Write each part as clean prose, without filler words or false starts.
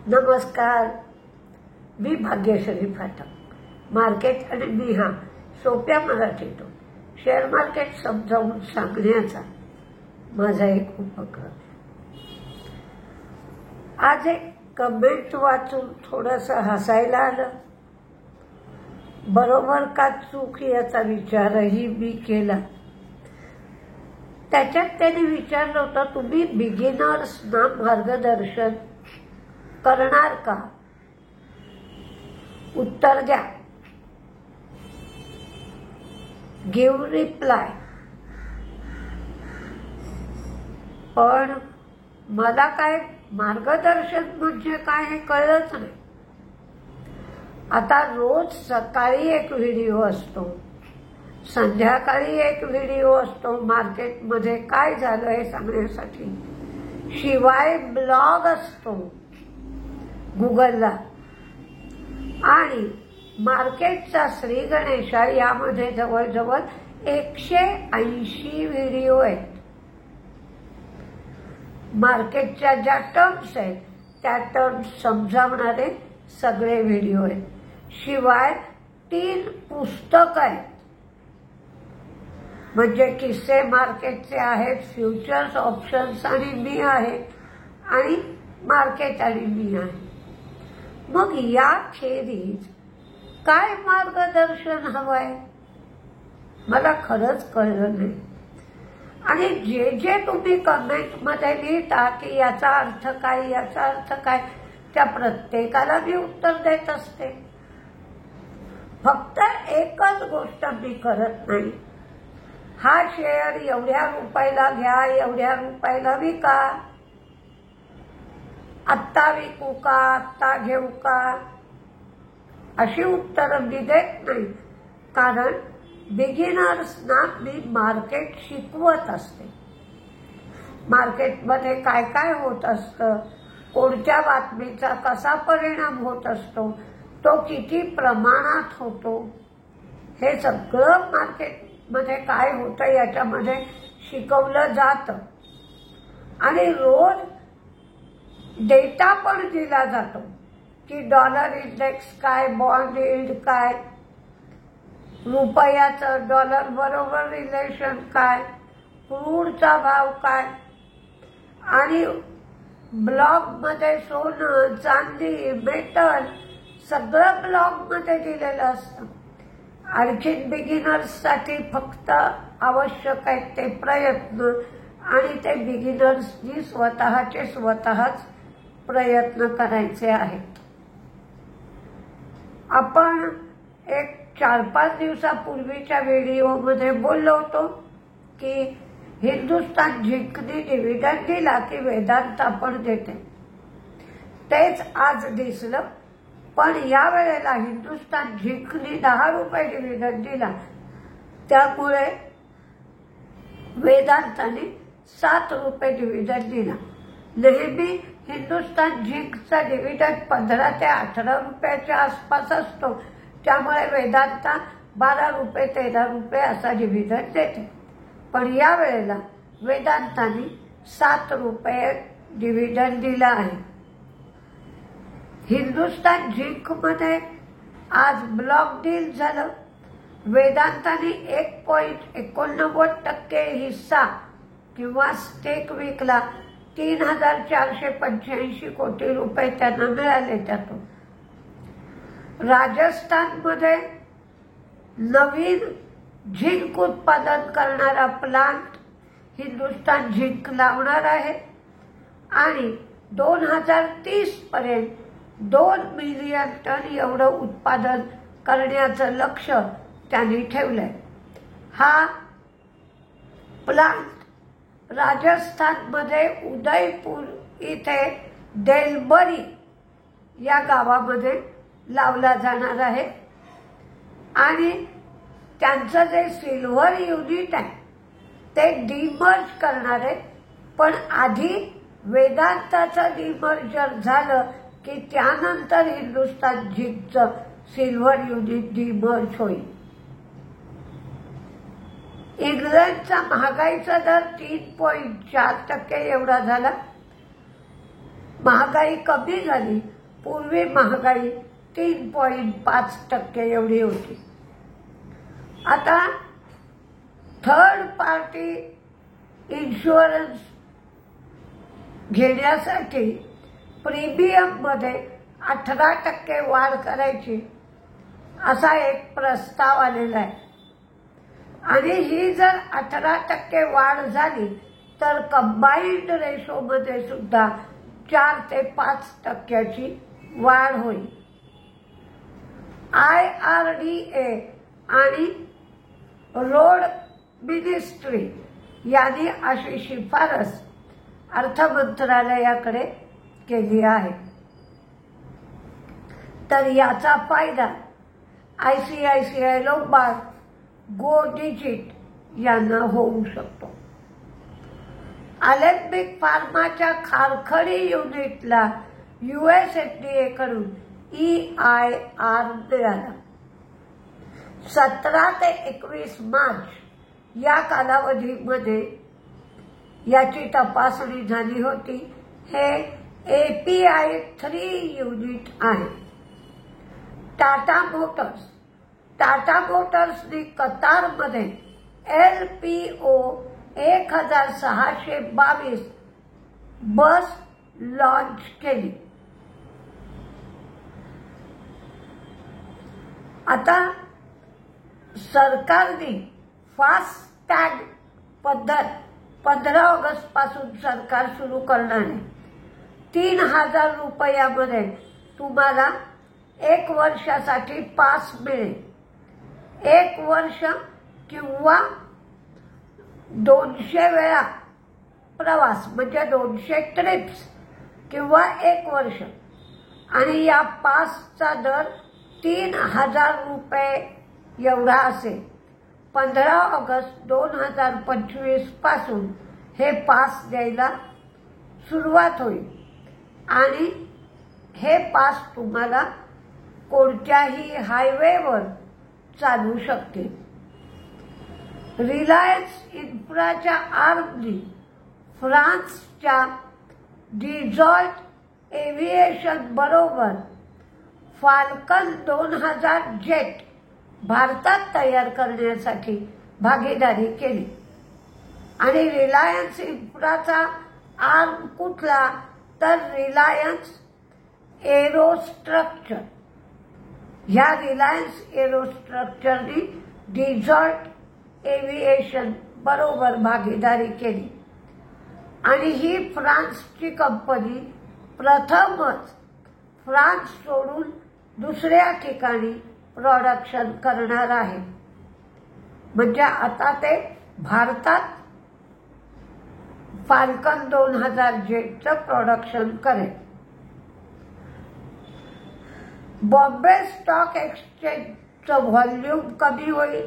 नमस्कार, मी भाग्यश्री फाटक. मार्केट आणि मी हा सोप्या मराठीतून शेअर मार्केट समजावून सांगण्याचा माझा एक उपक्रम. आज एक कमेंट वाचून थोडंसं हसायला आलं. बरोबर का चूक याचा विचारही मी केला. त्याच्यात त्यांनी विचारलं होतं, तुम्ही बिगिनर्सना मार्गदर्शन करणार का? उत्तर द्या. Give reply. पण मला काय मार्गदर्शन म्हणजे काय हे कळलंच नाही. आता रोज सकाळी एक व्हिडिओ असतो, संध्याकाळी एक व्हिडिओ असतो मार्केटमध्ये काय झालं हे सांगण्यासाठी. शिवाय ब्लॉग असतो गुगलला. आणि मार्केटचा श्री गणेशा यामध्ये जवळजवळ 180 व्हिडिओ आहेत. मार्केटच्या ज्या टर्म्स आहेत त्या टर्म्स समजावणारे सगळे व्हिडिओ आहेत. शिवाय 3 पुस्तक आहेत, म्हणजे किस्से मार्केटचे आहेत, फ्युचर्स, ऑप्शन्स आणि मी आहे, आणि मार्केट आणि मी आहे. मग याखेरीज काय मार्गदर्शन हवंय मला खरंच कळलं नाही. आणि जे जे तुम्ही कमेंटमध्ये लिहिता की याचा अर्थ काय, याचा अर्थ काय, त्या प्रत्येकाला मी उत्तर देत असते. फक्त एकच गोष्ट मी करत नाही, हा शेअर एवढ्या रुपयाला घ्या, एवढ्या रुपयाला विका, आत्ता विकू का, आत्ता घेऊ का, अशी उत्तरं मी देत नाही. कारण बिगिनर्सना मी मार्केट शिकवत असते. मार्केटमध्ये काय काय होत असतं, कोणत्या बातमीचा कसा परिणाम होत असतो, तो किती प्रमाणात होतो, हे सगळं मार्केटमध्ये काय होतं याच्यामध्ये शिकवलं जातं. आणि रोज डेटा पण दिला जातो की डॉलर इंडेक्स काय, बॉन्ड यील्ड काय, रुपयाचं डॉलर बरोबर रिलेशन काय, क्रूडचा भाव काय, आणि ब्लॉगमध्ये सोनं, चांदी, मेटल सगळं ब्लॉगमध्ये दिलेलं असतं. आणखीन बिगिनर्ससाठी फक्त आवश्यक आहेत ते प्रयत्न, आणि ते बिगिनर्सनी स्वतःच प्रयत्न करायचे आहेत. आपण एक 4-5 दिवसापूर्वीच्या व्हिडिओमध्ये बोललो होतो की हिंदुस्तान झिंकनी डिव्हिडंड दिला की वेदांता पण देते. तेच आज दिसलं. पण या वेळेला हिंदुस्तान झिंकनी 10 रुपये डिव्हिडंड दिला, त्यामुळे वेदांताने 7 रुपये डिव्हिडंड दिला. नेहमी हिंदुस्तान झिंकचा डिव्हिडंड 15 ते 18 रुपयाच्या आसपास असतो, त्यामुळे वेदांता 12 रुपये 13 रुपये असा डिव्हिडंड देते. पण या वेळेला वेदांताने 7 रुपये डिव्हिडंड दिला आहे. हिंदुस्तान झिंकमध्ये आज ब्लॉक डील झालं. वेदांताने 1.89% हिस्सा किंवा स्टेक विकला. 3,485 कोटी रुपये त्यांना मिळाले त्यातून. राजस्थानमध्ये नवीन झिंक उत्पादन करणारा प्लांट हिंदुस्तान झिंक लावणार आहे आणि 2030 पर्यंत 2 मिलियन टन एवढं उत्पादन करण्याचं लक्ष्य त्यांनी ठेवलंय. हा प्लांट राजस्थानमध्ये उदयपूर इथे देलबरी या गावामध्ये लावला जाणार आहे. आणि त्यांचं जे सिल्व्हर युनिट आहे ते डिमर्ज करणार आहे. पण आधी वेदांताचं डिमर्जर झालं की त्यानंतर हिंदुस्तान झिंकचं सिल्व्हर युनिट डिमर्ज होईल. इंग्लंडचा महागाईचा दर 3.4% एवढा झाला. महागाई कमी झाली पूर्वी महागाई 3.5% एवढी होती. आता थर्ड पार्टी इन्शुरन्स घेण्यासाठी प्रीमियममध्ये 18% वाढ करायची असा एक प्रस्ताव आलेला आहे. आणि ही जर 18% वाढ झाली तर कंबाईंड रेशोमध्ये सुद्धा 4 ते 5% वाढ होईल. IRDA आणि रोड मिनिस्ट्री यांनी अशी शिफारस अर्थ मंत्रालयाकडे केली आहे. तर याचा फायदा ICICI लोंबार्ड, गो डिजिट यांना होऊ शकतो. अलेम्बिक फार्माच्या खारखडी युनिटला USFDA कडून EIR मिळाला. 17 ते 21 मार्च या कालावधीमध्ये याची तपासणी झाली होती. हे API 3 युनिट आहे. टाटा मोटर्सनी कतारमध्ये LPO 1622 बस लॉन्च केली. आता सरकारने फास्टॅग पद्धत 15 ऑगस्ट पासून सरकार सुरू करणार आहे. 3000 रुपयामध्ये तुम्हाला 1 वर्षासाठी पास मिळेल. 1 वर्ष किंवा 200 वेळा प्रवास म्हणजे 200 ट्रिप्स किंवा 1 वर्ष. आणि या पासचा दर 3000 रुपये एवढा असेल. 15 ऑगस्ट 2025 पासून हे पास द्यायला सुरुवात होईल. आणि हे पास तुम्हाला कोणत्याही हायवेवर चालू शकते. रिलायन्स इन्फ्राच्या आर्मनी फ्रान्सच्या डिझॉल्ट एव्हिएशन बरोबर फाल्कन 2000 जेट भारतात तयार करण्यासाठी भागीदारी केली. आणि रिलायन्स इन्फ्राचा आर्म कुठला तर रिलायन्स एरोस्ट्रक्चर. ह्या रिलायन्स एरोस्ट्रक्चरनी डिझॉल्ट एव्हिएशन बरोबर भागीदारी केली. आणि ही फ्रान्सची कंपनी प्रथमच फ्रान्स सोडून दुसऱ्या ठिकाणी प्रोडक्शन करणार आहे. म्हणजे आता ते भारतात फाल्कन 2000 जेटचं प्रोडक्शन करेल. बॉम्बे स्टॉक एक्सचेंजचं व्हॉल्यूम कमी होईल.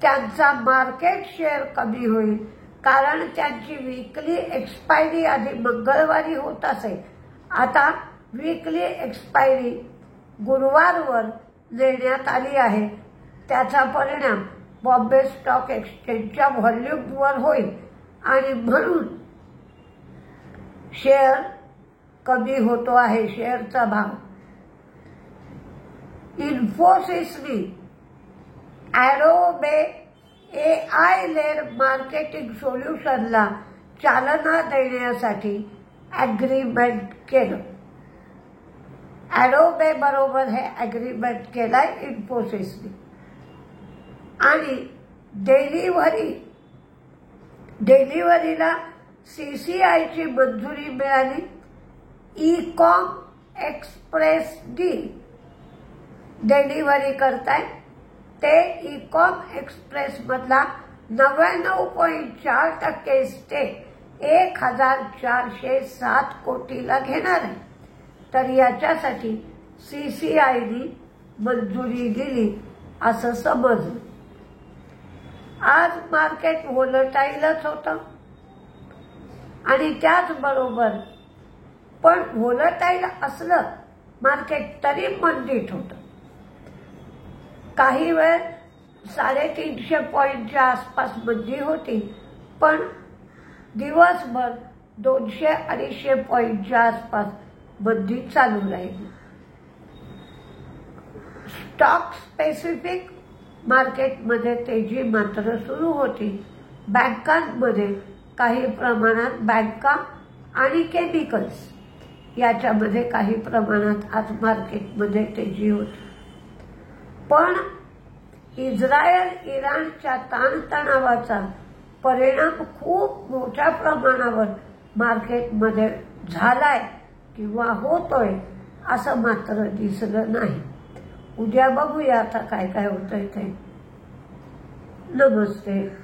त्यांचा मार्केट शेअर कमी होईल. कारण त्यांची वीकली एक्सपायरी आधी मंगळवारी होत असे. आता वीकली एक्सपायरी गुरुवारवर देण्यात आली आहे. त्याचा परिणाम बॉम्बे स्टॉक एक्सचेंजच्या व्हॉल्यूमवर होईल आणि म्हणून शेअर कमी होतो आहे. शेअरचा भाव. इन्फोसिसनी ॲडोबे AI लेड मार्केटिंग सोल्युशनला चालना देण्यासाठी ॲग्रीमेंट केलं. ॲडोबे बरोबर हे ॲग्रीमेंट केलाय इन्फोसिसने. आणि डिलिव्हरीला CCIची मंजुरी मिळाली. ई-कॉम एक्सप्रेस डील डिलिव्हरी करताय. ते ई-कॉम एक्सप्रेस मधला 99.4% स्टेक 1407 कोटीला घेणार आहे. तर याच्यासाठी CCIने मंजुरी दिली असं समजलं. आज मार्केट व्होलटाईलच होतं. आणि त्याचबरोबर पण व्होलटाईल असलं मार्केट तरी मंदीत होतं. काही वेळ 350 पॉईंटच्या आसपास मंदी होती. पण दिवसभर 200-250 पॉईंटच्या आसपास मंदी चालू राहील. स्टॉक स्पेसिफिक मार्केटमध्ये तेजी मात्र सुरू होती. बँकांमध्ये काही प्रमाणात बँका आणि केमिकल्स याच्यामध्ये काही प्रमाणात आज मार्केटमध्ये तेजी होती. पण इस्रायल इराणच्या ताणतणावाचा परिणाम खूप मोठ्या प्रमाणावर मार्केटमध्ये झालाय किंवा होतोय असं मात्र दिसलं नाही. उद्या बघूया आता काय काय होतंय ते. नमस्ते.